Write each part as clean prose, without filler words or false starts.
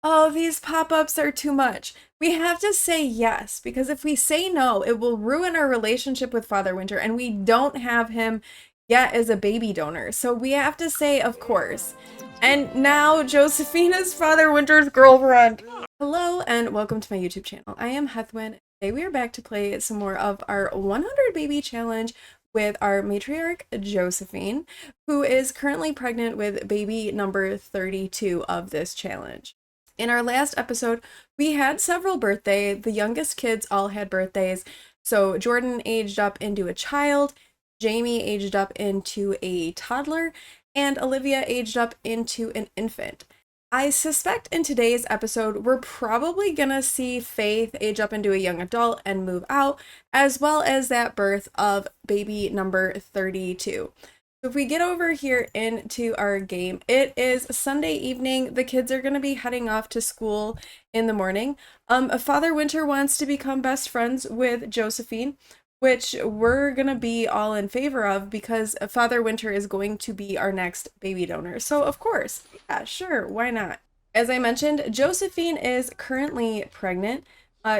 Oh, these pop-ups are too much. We have to say yes, because if we say no, it will ruin our relationship with Father Winter, and we don't have him yet as a baby donor. So we have to say, of course. And now Josephine is Father Winter's girlfriend. Hello, and welcome to my YouTube channel. I am Heathwyn. Today we are back to play some more of our 100 baby challenge with our matriarch, Josephine, who is currently pregnant with baby number 32 of this challenge. In our last episode, we had several birthdays. The youngest kids all had birthdays. So Jordan aged up into a child, Jamie aged up into a toddler, and Olivia aged up into an infant. I suspect in today's episode, we're probably gonna see Faith age up into a young adult and move out, as well as that birth of baby number 32. So if we get over here into our game, it is Sunday evening. The kids are going to be heading off to school in the morning. Father Winter wants to become best friends with Josephine, which we're going to be all in favor of because Father Winter is going to be our next baby donor. So of course, yeah, sure, why not? As I mentioned, Josephine is currently pregnant.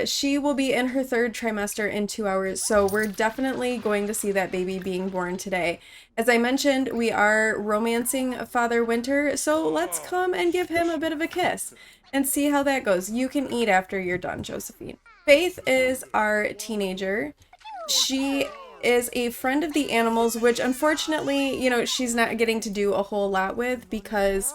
She will be in her third trimester in 2 hours, so we're definitely going to see that baby being born today. As I mentioned, we are romancing Father Winter, so let's come and give him a bit of a kiss and see how that goes. You can eat after you're done, Josephine. Faith is our teenager. She is a friend of the animals, which unfortunately, she's not getting to do a whole lot with because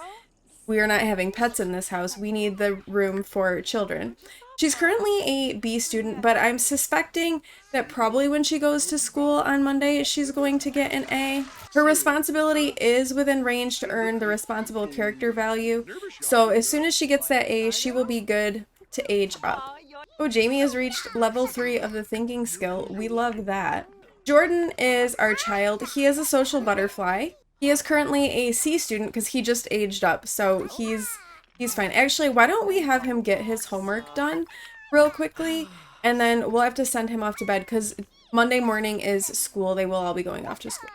we are not having pets in this house. We need the room for children. She's currently a B student, but I'm suspecting that probably when she goes to school on Monday, she's going to get an A. Her responsibility is within range to earn the responsible character value, so as soon as she gets that A, she will be good to age up. Oh, Jamie has reached level 3 of the thinking skill. We love that. Jordan is our child. He is a social butterfly. He is currently a C student because he just aged up, so he's fine. Actually, why don't we have him get his homework done real quickly, and then we'll have to send him off to bed because Monday morning is school. They will all be going off to school.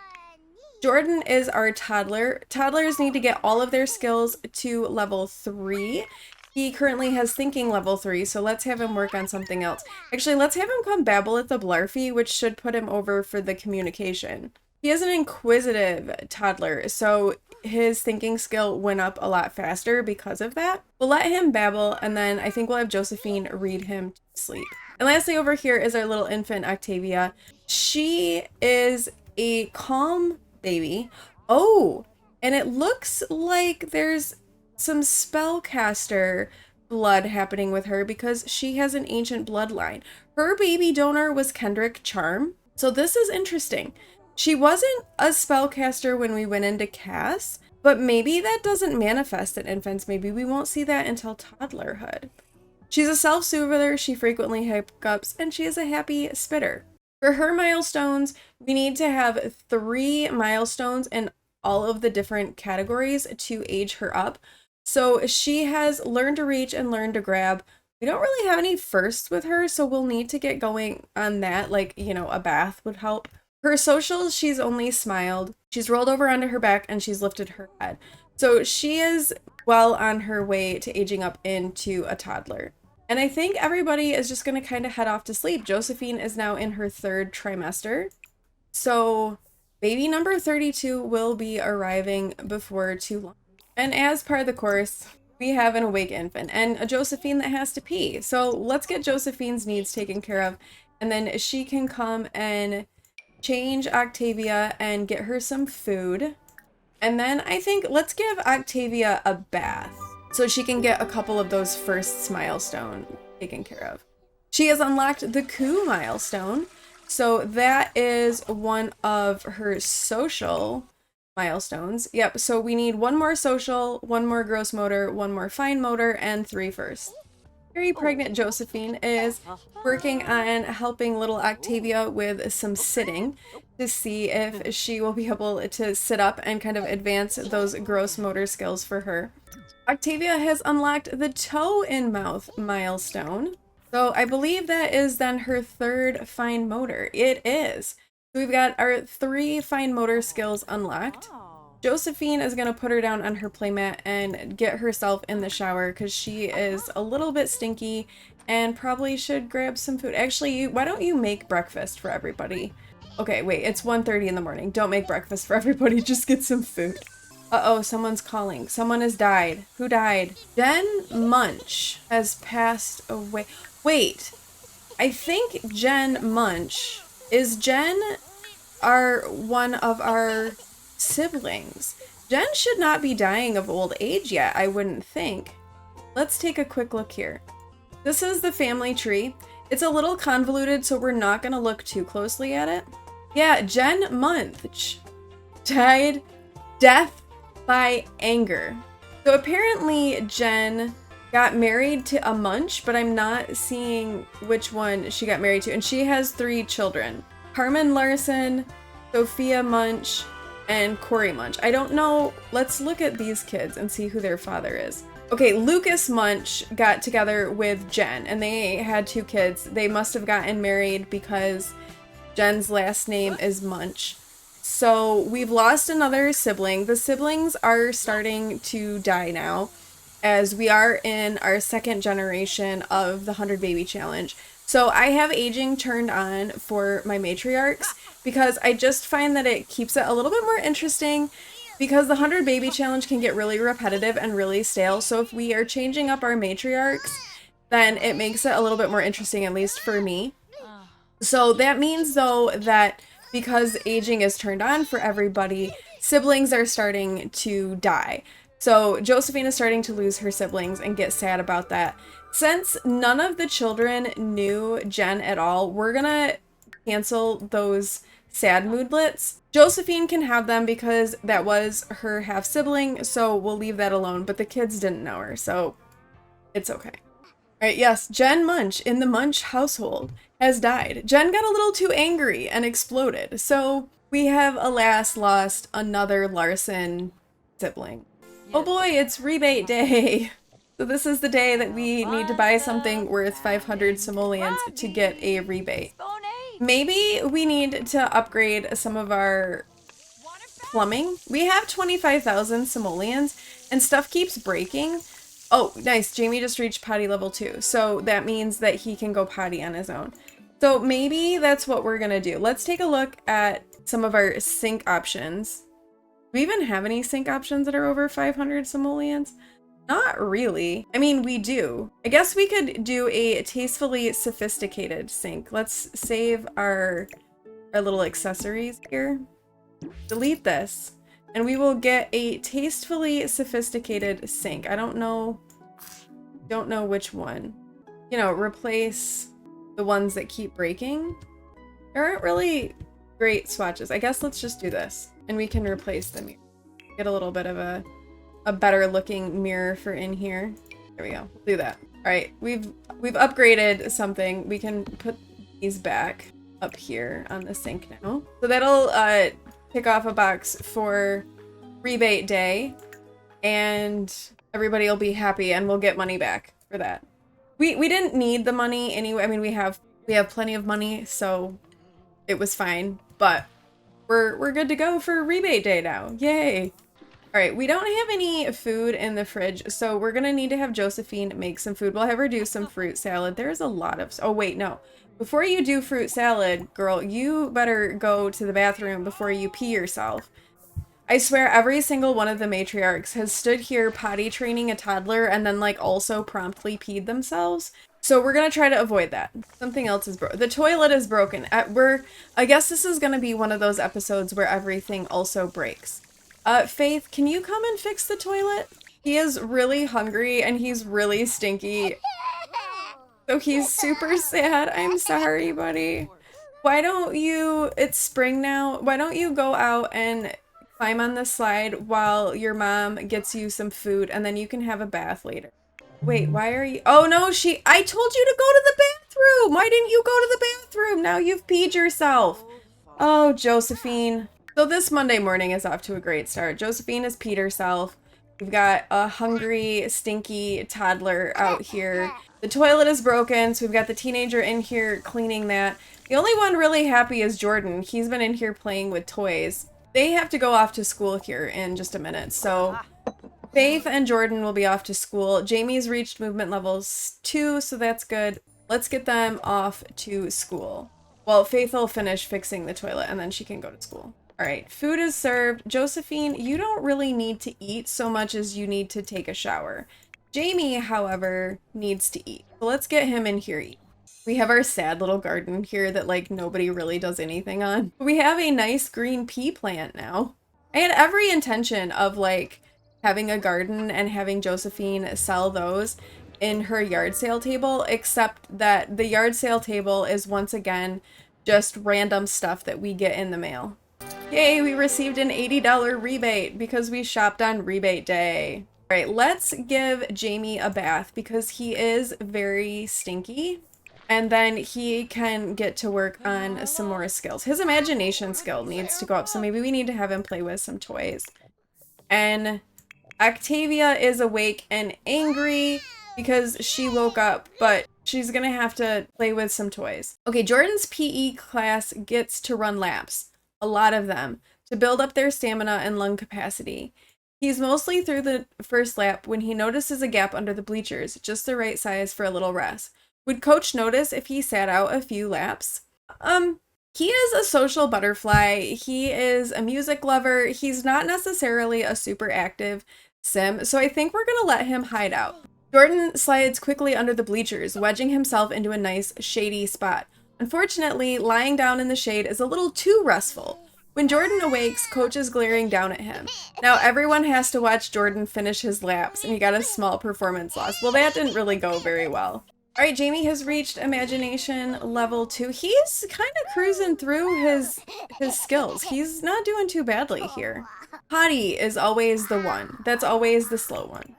Jordan is our toddler. Toddlers need to get all of their skills to level 3. He currently has thinking level 3, so let's have him work on something else. Actually, let's have him come babble at the Blarfy, which should put him over for the communication. He is an inquisitive toddler, so his thinking skill went up a lot faster because of that. We'll let him babble, and then I think we'll have Josephine read him to sleep. And lastly, over here is our little infant Octavia. She is a calm baby. Oh, and it looks like there's some spellcaster blood happening with her because she has an ancient bloodline. Her baby donor was Kendrick Charm, so this is interesting. She wasn't a spellcaster when we went into Cass, but maybe that doesn't manifest in infants. Maybe we won't see that until toddlerhood. She's a self-soother, she frequently hiccups, and she is a happy spitter. For her milestones, we need to have 3 milestones in all of the different categories to age her up. So she has learned to reach and learn to grab. We don't really have any firsts with her, so we'll need to get going on that, like, a bath would help. Her socials, she's only smiled. She's rolled over onto her back and she's lifted her head. So she is well on her way to aging up into a toddler. And I think everybody is just going to kind of head off to sleep. Josephine is now in her third trimester. So baby number 32 will be arriving before too long. And as part of the course, we have an awake infant and a Josephine that has to pee. So let's get Josephine's needs taken care of. And then she can come and change Octavia and get her some food. And then I think let's give Octavia a bath so she can get a couple of those first milestone taken care of. She has unlocked the coup milestone. So that is one of her social milestones. Yep, so we need 1 more social, 1 more gross motor, 1 more fine motor, and 3 first. Very pregnant Josephine is working on helping little Octavia with some sitting to see if she will be able to sit up and kind of advance those gross motor skills for her. Octavia has unlocked the toe in mouth milestone. So I believe that is then her 3rd fine motor. It is. So we've got our 3 fine motor skills unlocked. Josephine is going to put her down on her playmat and get herself in the shower because she is a little bit stinky and probably should grab some food. Actually, why don't you make breakfast for everybody? Okay, wait, it's 1:30 in the morning. Don't make breakfast for everybody, just get some food. Uh-oh, someone's calling. Someone has died. Who died? Jen Munch has passed away. Wait, I think Jen Munch, is Jen one of our siblings? Jen should not be dying of old age yet, I wouldn't think. Let's take a quick look here. This is the family tree. It's a little convoluted, so we're not gonna look too closely at it. Yeah, Jen Munch died death by anger. So apparently Jen got married to a Munch, but I'm not seeing which one she got married to. And she has 3 children. Carmen Larson, Sophia Munch, and Corey Munch. I don't know. Let's look at these kids and see who their father is. Okay, Lucas Munch got together with Jen, and they had 2 kids. They must have gotten married because Jen's last name is Munch. So we've lost another sibling. The siblings are starting to die now, as we are in our 2nd generation of the 100 Baby Challenge. So I have aging turned on for my matriarchs because I just find that it keeps it a little bit more interesting, because the 100 Baby Challenge can get really repetitive and really stale. So if we are changing up our matriarchs, then it makes it a little bit more interesting, at least for me. So that means, though, that because aging is turned on for everybody, siblings are starting to die. So Josephine is starting to lose her siblings and get sad about that. Since none of the children knew Jen at all, we're gonna cancel those sad moodlets. Josephine can have them because that was her half sibling, so we'll leave that alone, but the kids didn't know her, so it's okay. All right, yes, Jen Munch in the Munch household has died. Jen got a little too angry and exploded, so we have alas lost another Larson sibling. Oh boy, it's rebate day! So this is the day that we need to buy something worth 500 simoleons to get a rebate. Maybe we need to upgrade some of our plumbing. We have 25,000 simoleons and stuff keeps breaking. Oh, nice. Jamie just reached potty level 2. So that means that he can go potty on his own. So maybe that's what we're going to do. Let's take a look at some of our sink options. Do we even have any sink options that are over 500 simoleons? Not really. I mean, we do. I guess we could do a tastefully sophisticated sink. Let's save our little accessories here. Delete this. And we will get a tastefully sophisticated sink. I don't know which one. You know, replace the ones that keep breaking. There aren't really great swatches. I guess let's just do this. And we can replace them. Get a little bit of a better looking mirror for in here. There we go. We'll do that. All right, we've upgraded something. We can put these back up here on the sink now. So that'll pick off a box for rebate day, and everybody will be happy, and we'll get money back for that. We didn't need the money anyway. I mean, we have plenty of money, so it was fine. But we're good to go for rebate day now. Yay! All right, we don't have any food in the fridge, so we're gonna need to have Josephine make some food. We'll have her do some fruit salad. There's a lot of... Oh, wait, no. Before you do fruit salad, girl, you better go to the bathroom before you pee yourself. I swear every single one of the matriarchs has stood here potty training a toddler and then, like, also promptly peed themselves. So we're gonna try to avoid that. Something else is broken. The toilet is broken. I guess this is gonna be one of those episodes where everything also breaks. Faith, can you come and fix the toilet? He is really hungry and he's really stinky. So he's super sad. I'm sorry, buddy. Why don't you, it's spring now, why don't you go out and climb on the slide while your mom gets you some food and then you can have a bath later. Wait, why are you, oh no, I told you to go to the bathroom. Why didn't you go to the bathroom? Now you've peed yourself. Oh, Josephine. So this Monday morning is off to a great start. Josephine has peed herself. We've got a hungry, stinky toddler out here. The toilet is broken, so we've got the teenager in here cleaning that. The only one really happy is Jordan. He's been in here playing with toys. they have to go off to school here in just a minute. So Faith and Jordan will be off to school. Jamie's reached movement levels 2, so that's good. Let's get them off to school. Well, Faith will finish fixing the toilet and then she can go to school. All right, food is served. Josephine, you don't really need to eat so much as you need to take a shower. Jamie, however, needs to eat. So let's get him in here eat. We have our sad little garden here that like nobody really does anything on. We have a nice green pea plant now. I had every intention of like having a garden and having Josephine sell those in her yard sale table, except that the yard sale table is once again just random stuff that we get in the mail. Yay, we received an $80 rebate because we shopped on rebate day. All right, let's give Jamie a bath because he is very stinky. And then he can get to work on some more skills. His imagination skill needs to go up, so maybe we need to have him play with some toys. And Octavia is awake and angry because she woke up, but she's gonna have to play with some toys. Okay, Jordan's PE class gets to run laps, a lot of them, to build up their stamina and lung capacity. He's mostly through the first lap when he notices a gap under the bleachers, just the right size for a little rest. Would Coach notice if he sat out a few laps? He is a social butterfly. He is a music lover. He's not necessarily a super active sim, so I think we're gonna let him hide out. Jordan slides quickly under the bleachers, wedging himself into a nice, shady spot. Unfortunately, lying down in the shade is a little too restful. When Jordan awakes, Coach is glaring down at him. Now everyone has to watch Jordan finish his laps, and he got a small performance loss. Well, that didn't really go very well. All right, Jamie has reached imagination level 2. He's kind of cruising through his skills. He's not doing too badly here. Potty is always the one. That's always the slow one.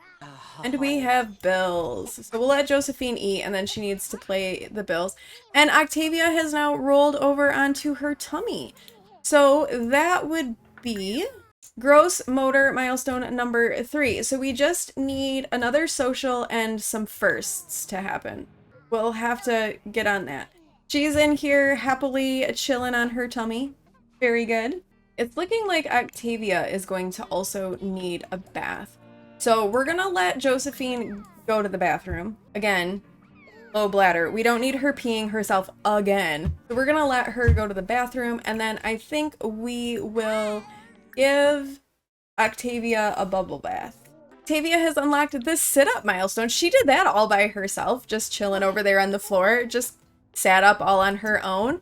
And we have bills. So we'll let Josephine eat, and then she needs to play the bills. And Octavia has now rolled over onto her tummy. So that would be gross motor milestone number 3. So we just need another social and some firsts to happen. We'll have to get on that. She's in here happily chilling on her tummy. Very good. It's looking like Octavia is going to also need a bath. So we're gonna let Josephine go to the bathroom. Again, low bladder. We don't need her peeing herself again. So we're gonna let her go to the bathroom, and then I think we will give Octavia a bubble bath. Octavia has unlocked this sit-up milestone. She did that all by herself, just chilling over there on the floor, just sat up all on her own.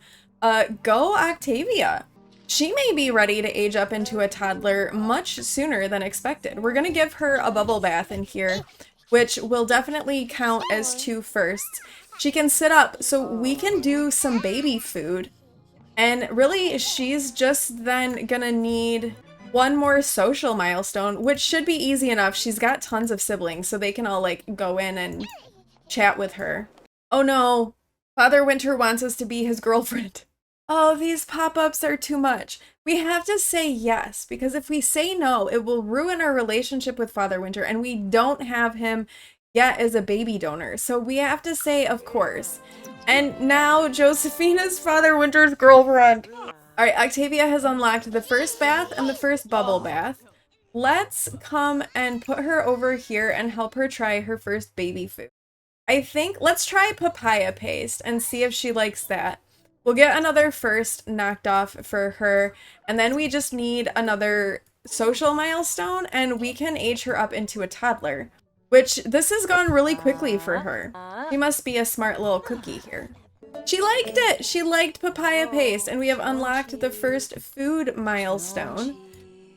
Go Octavia. She may be ready to age up into a toddler much sooner than expected. We're gonna give her a bubble bath in here, which will definitely count as 2 firsts. She can sit up, so we can do some baby food. And really, she's just then gonna need one more social milestone, which should be easy enough. She's got tons of siblings, so they can all like go in and chat with her. Oh no, Father Winter wants us to be his girlfriend. Oh, these pop-ups are too much. We have to say yes, because if we say no, it will ruin our relationship with Father Winter, and we don't have him yet as a baby donor. So we have to say, of course. And now Josephine is Father Winter's girlfriend. All right, Octavia has unlocked the first bath and the first bubble bath. Let's come and put her over here and help her try her first baby food. I think, let's try papaya paste and see if she likes that. We'll get another first knocked off for her, and then we just need another social milestone, and we can age her up into a toddler, which this has gone really quickly for her. She must be a smart little cookie here. She liked it! She liked papaya paste, and we have unlocked the first food milestone.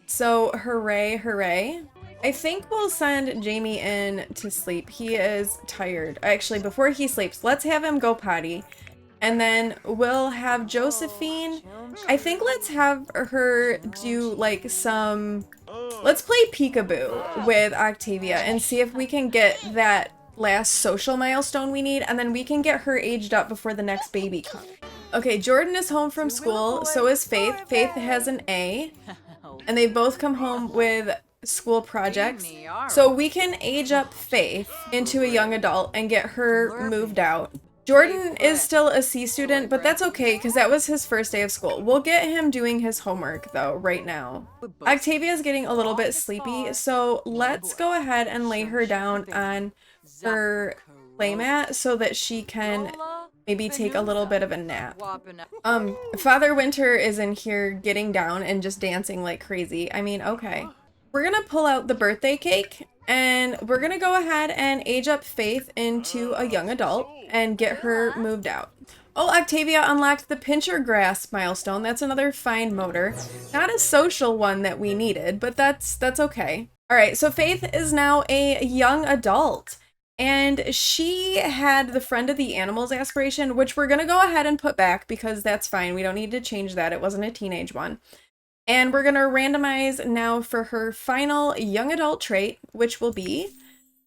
So hooray, hooray. I think we'll send Jamie in to sleep. He is tired. Actually, before he sleeps, let's have him go potty. And then we'll have Josephine. I think let's have her do like some, let's play peekaboo with Octavia and see if we can get that last social milestone we need, and then we can get her aged up before the next baby comes. Okay, Jordan is home from school, so is Faith. Faith has an A, and they both come home with school projects. So we can age up Faith into a young adult and get her moved out. Jordan is still a C student, but that's okay because that was his first day of school. We'll get him doing his homework though right now. Octavia is getting a little bit sleepy, so let's go ahead and lay her down on her playmat so that she can maybe take a little bit of a nap. Father Winter is in here getting down and just dancing like crazy. I mean, okay. We're gonna pull out the birthday cake and we're gonna go ahead and age up Faith into a young adult and get her moved out. Oh, Octavia unlocked the pincher grasp milestone. That's another fine motor. Not a social one that we needed, but that's okay. All right, so Faith is now a young adult. And she had the friend of the animals aspiration, which we're going to go ahead and put back because that's fine. We don't need to change that. It wasn't a teenage one. And we're going to randomize now for her final young adult trait, which will be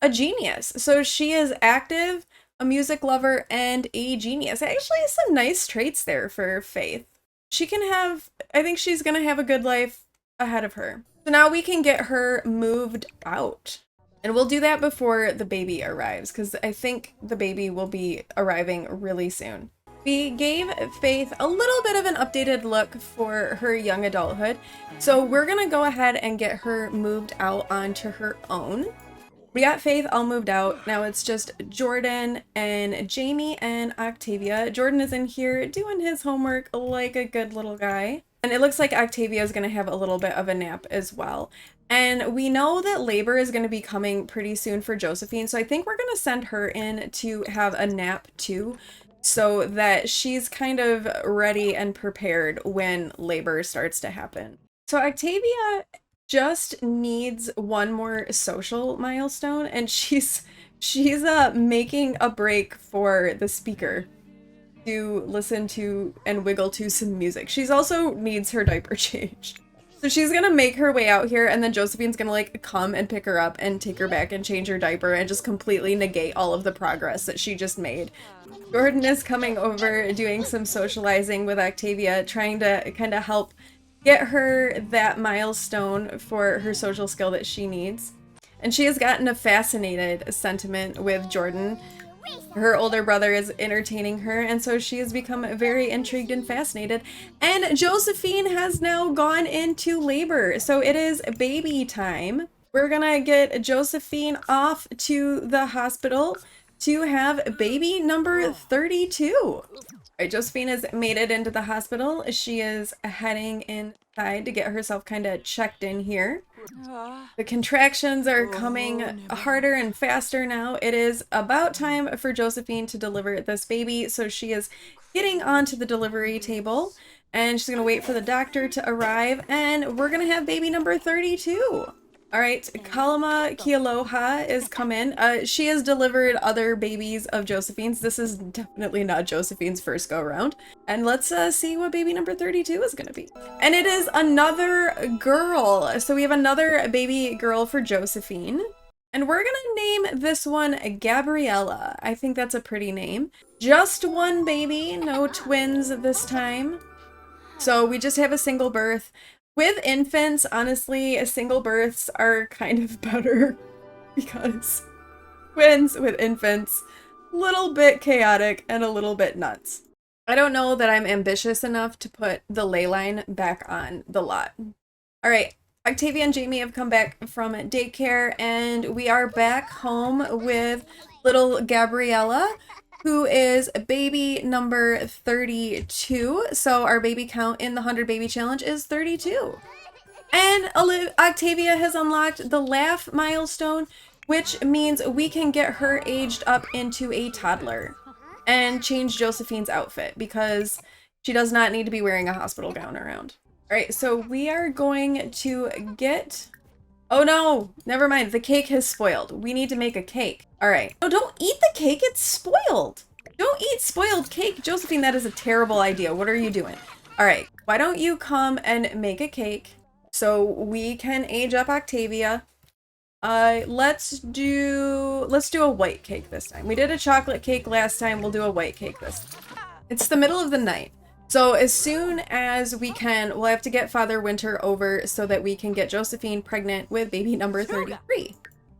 a genius. So she is active, a music lover, and a genius. Actually, some nice traits there for Faith. She can have, I think she's going to have a good life ahead of her. So now we can get her moved out. And we'll do that before the baby arrives, because I think the baby will be arriving really soon. We gave Faith a little bit of an updated look for her young adulthood, so we're gonna go ahead and get her moved out onto her own. We got Faith all moved out. Now it's just Jordan and Jamie and Octavia. Jordan is in here doing his homework like a good little guy. And it looks like Octavia is going to have a little bit of a nap as well. And we know that labor is going to be coming pretty soon for Josephine, so I think we're going to send her in to have a nap too, so that she's kind of ready and prepared when labor starts to happen. So Octavia just needs one more social milestone, and she's making a break for the speaker to listen to and wiggle to some music. She's also needs her diaper changed. So she's gonna make her way out here, and then Josephine's gonna like come and pick her up and take her back and change her diaper and just completely negate all of the progress that she just made. Jordan is coming over, doing some socializing with Octavia, trying to kind of help get her that milestone for her social skill that she needs. And she has gotten a fascinated sentiment with Jordan. Her older brother is entertaining her, and so she has become very intrigued and fascinated. And Josephine has now gone into labor, so it is baby time. We're gonna get Josephine off to the hospital to have baby number 32. All right, Josephine has made it into the hospital. She is heading inside to get herself kind of checked in here. The contractions are coming harder and faster now. It is about time for Josephine to deliver this baby, so she is getting onto the delivery table, and she's gonna wait for the doctor to arrive, and we're gonna have baby number 32. All right, Kalama Kialoha is come in. She has delivered other babies of Josephine's. This is definitely not Josephine's first go around. And let's see what baby number 32 is gonna be. And it is another girl. So we have another baby girl for Josephine. And we're gonna name this one Gabriella. I think that's a pretty name. Just one baby, no twins this time. So we just have a single birth. With infants, honestly, single births are kind of better because twins with infants, a little bit chaotic and a little bit nuts. I don't know that I'm ambitious enough to put the ley line back on the lot. All right, Octavia and Jamie have come back from daycare, and we are back home with little Gabriella, who is baby number 32. So our baby count in the 100 baby challenge is 32. And Octavia has unlocked the laugh milestone, which means we can get her aged up into a toddler and change Josephine's outfit because she does not need to be wearing a hospital gown around. All right, so we are going to get... Oh no, never mind. The cake has spoiled. We need to make a cake. All right. No, don't eat the cake. It's spoiled. Don't eat spoiled cake. Josephine, that is a terrible idea. What are you doing? All right. Why don't you come and make a cake so we can age up Octavia? Let's do a white cake this time. We did a chocolate cake last time. We'll do a white cake this time. It's the middle of the night. So as soon as we can, we'll have to get Father Winter over so that we can get Josephine pregnant with baby number 33.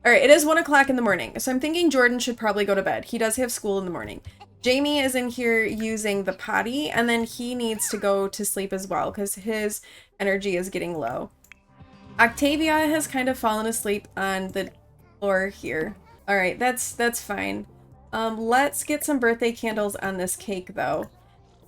All right, it is 1 o'clock in the morning, so I'm thinking Jordan should probably go to bed. He does have school in the morning. Jamie is in here using the potty, and then he needs to go to sleep as well because his energy is getting low. Octavia has kind of fallen asleep on the floor here. All right, that's fine. Let's get some birthday candles on this cake though.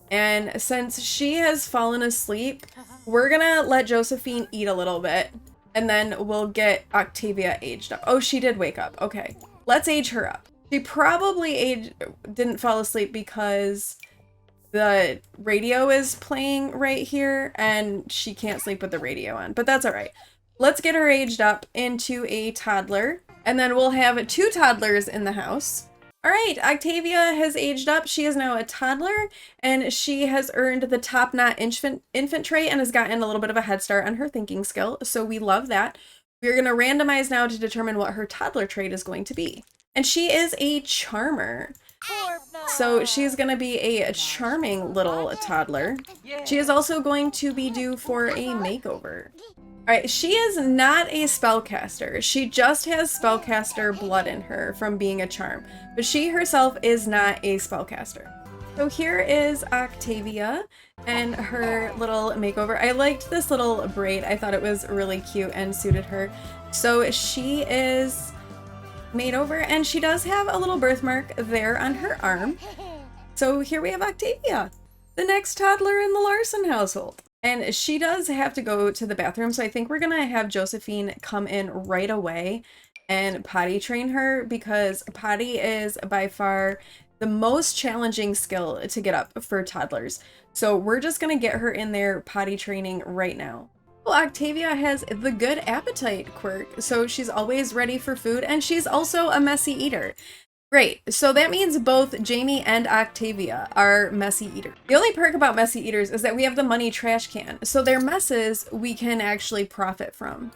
And since she has fallen asleep, we're gonna let Josephine eat a little bit, and then we'll get Octavia aged up. Oh, she did wake up. Okay, let's age her up. She probably didn't fall asleep because the radio is playing right here and she can't sleep with the radio on, but that's all right. Let's get her aged up into a toddler, and then we'll have 2 toddlers in the house. All right, Octavia has aged up. She is now a toddler, and she has earned the top knot infant trait and has gotten a little bit of a head start on her thinking skill, so we love that. We're going to randomize now to determine what her toddler trait is going to be. And she is a charmer. So she's going to be a charming little toddler. She is also going to be due for a makeover. Alright, she is not a spellcaster. She just has spellcaster blood in her from being a charm. But she herself is not a spellcaster. So here is Octavia and her little makeover. I liked this little braid. I thought it was really cute and suited her. So she is made over, and she does have a little birthmark there on her arm. So here we have Octavia, the next toddler in the Larson household. And she does have to go to the bathroom, so I think we're gonna have Josephine come in right away and potty train her, because potty is by far the most challenging skill to get up for toddlers. So we're just gonna get her in there potty training right now. Well, Octavia has the good appetite quirk, so she's always ready for food, and she's also a messy eater. Great, so that means both Jamie and Octavia are messy eaters. The only perk about messy eaters is that we have the money trash can, so their messes we can actually profit from.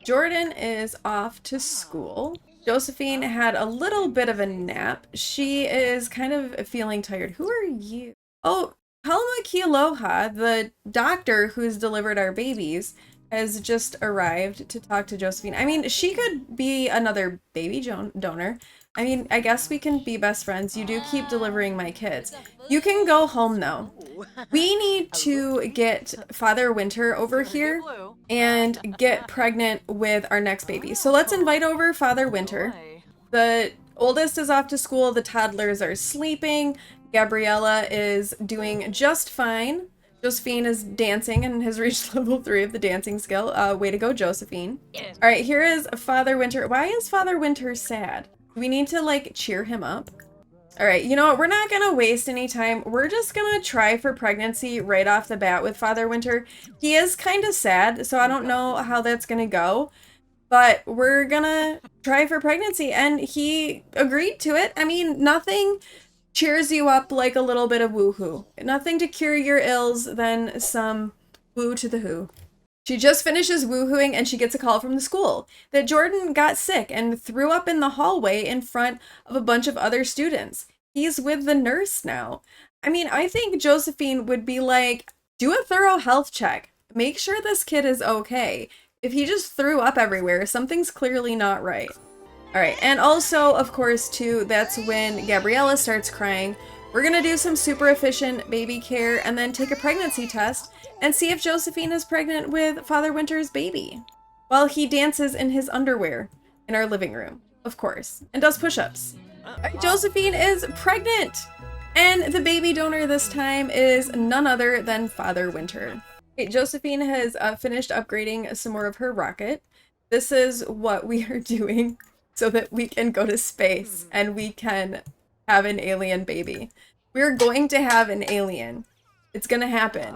Jordan is off to school. Josephine had a little bit of a nap. She is kind of feeling tired. Who are you? Oh, Paloma Kialoha, the doctor who's delivered our babies, has just arrived to talk to Josephine. I mean, she could be another baby donor. I mean, I guess we can be best friends. You do keep delivering my kids. You can go home though. We need to get Father Winter over here and get pregnant with our next baby. So let's invite over Father Winter. The oldest is off to school. The toddlers are sleeping. Gabriella is doing just fine. Josephine is dancing and has reached level 3 of the dancing skill. Way to go, Josephine. All right, here is Father Winter. Why is Father Winter sad? We need to like cheer him up. All right, you know what? We're not gonna waste any time. We're just gonna try for pregnancy right off the bat with Father Winter. He is kind of sad, so I don't know how that's gonna go, but we're gonna try for pregnancy, and he agreed to it. I mean, nothing cheers you up like a little bit of woohoo. Nothing to cure your ills than some woo to the who. She just finishes woohooing and she gets a call from the school that Jordan got sick and threw up in the hallway in front of a bunch of other students. He's with the nurse now. I mean, I think Josephine would be like, do a thorough health check. Make sure this kid is okay. If he just threw up everywhere, something's clearly not right. All right, and also, of course, too, that's when Gabriella starts crying. We're gonna do some super efficient baby care and then take a pregnancy test and see if Josephine is pregnant with Father Winter's baby, while he dances in his underwear in our living room, of course, and does push-ups. Josephine is pregnant! And the baby donor this time is none other than Father Winter. Okay, Josephine has finished upgrading some more of her rocket. This is what we are doing so that we can go to space and we can have an alien baby. We're going to have an alien. It's gonna happen.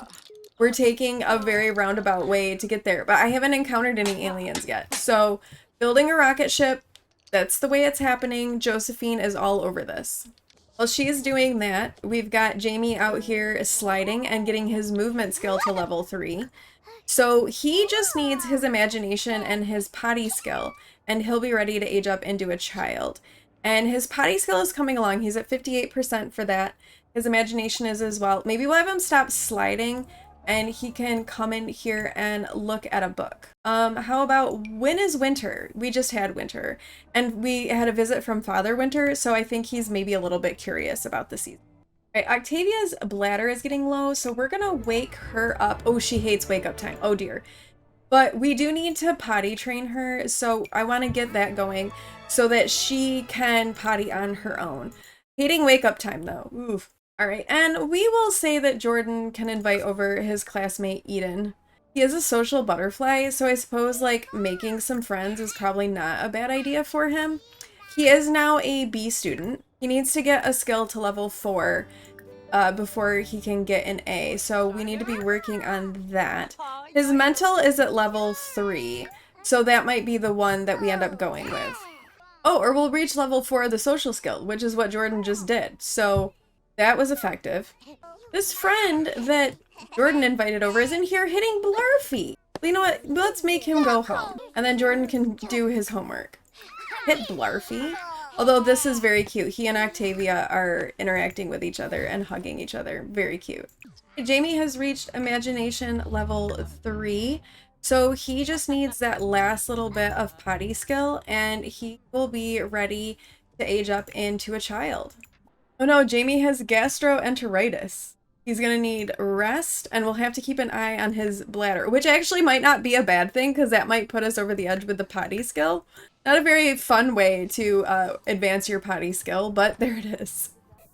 We're taking a very roundabout way to get there, but I haven't encountered any aliens yet. So building a rocket ship, that's the way it's happening. Josephine is all over this. While she's doing that, we've got Jamie out here sliding and getting his movement skill to level 3. So he just needs his imagination and his potty skill, and he'll be ready to age up into a child. And his potty skill is coming along. He's at 58% for that. His imagination is as well. Maybe we'll have him stop sliding and he can come in here and look at a book. How about when is winter? We just had winter, and we had a visit from Father Winter, so I think he's maybe a little bit curious about the season. Right, Octavia's bladder is getting low, so we're gonna wake her up. Oh, she hates wake up time. Oh dear. But we do need to potty train her, so I want to get that going so that she can potty on her own. Hating wake up time though. Oof. All right, and we will say that Jordan can invite over his classmate Eden. He is a social butterfly, so I suppose like making some friends is probably not a bad idea for him. He is now a B student. He needs to get a skill to level 4 before he can get an A, so we need to be working on that. His mental is at level 3, so that might be the one that we end up going with. Oh, or we'll reach level 4 of the social skill, which is what Jordan just did, so that was effective. This friend that Jordan invited over is in here hitting Blurfy. You know what? Let's make him go home, and then Jordan can do his homework. Hit Blarfy. Although this is very cute. He and Octavia are interacting with each other and hugging each other. Very cute. Jamie has reached imagination level 3. So he just needs that last little bit of potty skill and he will be ready to age up into a child. Oh no, Jamie has gastroenteritis. He's gonna need rest and we'll have to keep an eye on his bladder, which actually might not be a bad thing because that might put us over the edge with the potty skill. Not a very fun way to advance your potty skill, but there it is.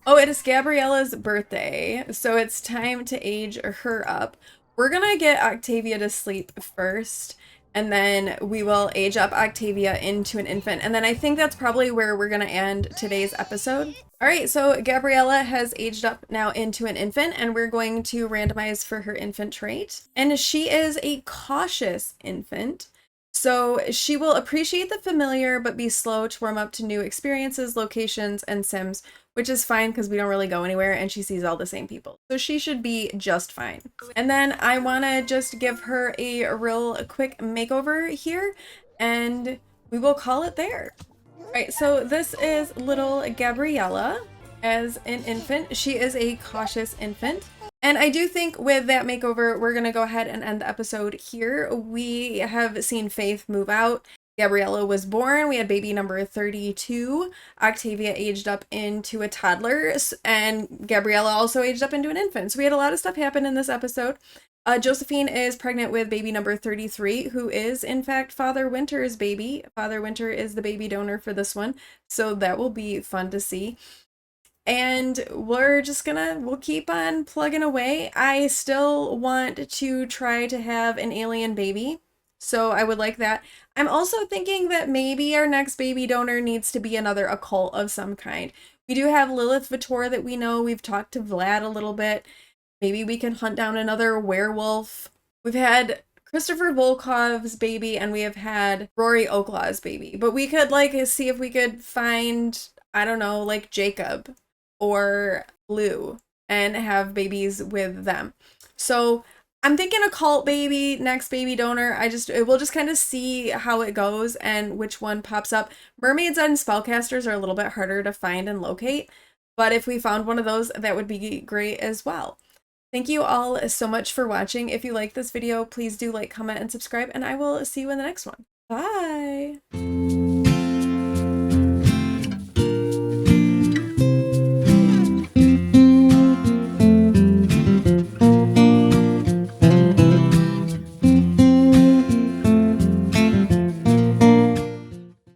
Oh, it is Gabriella's birthday, so it's time to age her up. We're gonna get Octavia to sleep first, and then we will age up Octavia into an infant. And then I think that's probably where we're gonna end today's episode. All right, so Gabriella has aged up now into an infant, and we're going to randomize for her infant trait. And she is a cautious infant. So she will appreciate the familiar, but be slow to warm up to new experiences, locations, and sims, which is fine because we don't really go anywhere and she sees all the same people. So she should be just fine. And then I want to just give her a real quick makeover here and we will call it there. All right, so this is little Gabriella as an infant. She is a cautious infant. And I do think with that makeover, we're going to go ahead and end the episode here. We have seen Faith move out. Gabriella was born. We had baby number 32. Octavia aged up into a toddler. And Gabriella also aged up into an infant. So we had a lot of stuff happen in this episode. Josephine is pregnant with baby number 33, who is, in fact, Father Winter's baby. Father Winter is the baby donor for this one. So that will be fun to see. And we'll keep on plugging away. I still want to try to have an alien baby, so I would like that. I'm also thinking that maybe our next baby donor needs to be another occult of some kind. We do have Lilith Vitor that we know. We've talked to Vlad a little bit. Maybe we can hunt down another werewolf. We've had Christopher Volkov's baby, and we have had Rory Oaklaw's baby. But we could, see if we could find, I don't know, Jacob or Lou and have babies with them. So I'm thinking a cult baby, next baby donor. We'll just kind of see how it goes and which one pops up. Mermaids and spellcasters are a little bit harder to find and locate, but if we found one of those, that would be great as well. Thank you all so much for watching. If you like this video, please do like, comment, and subscribe, and I will see you in the next one. Bye!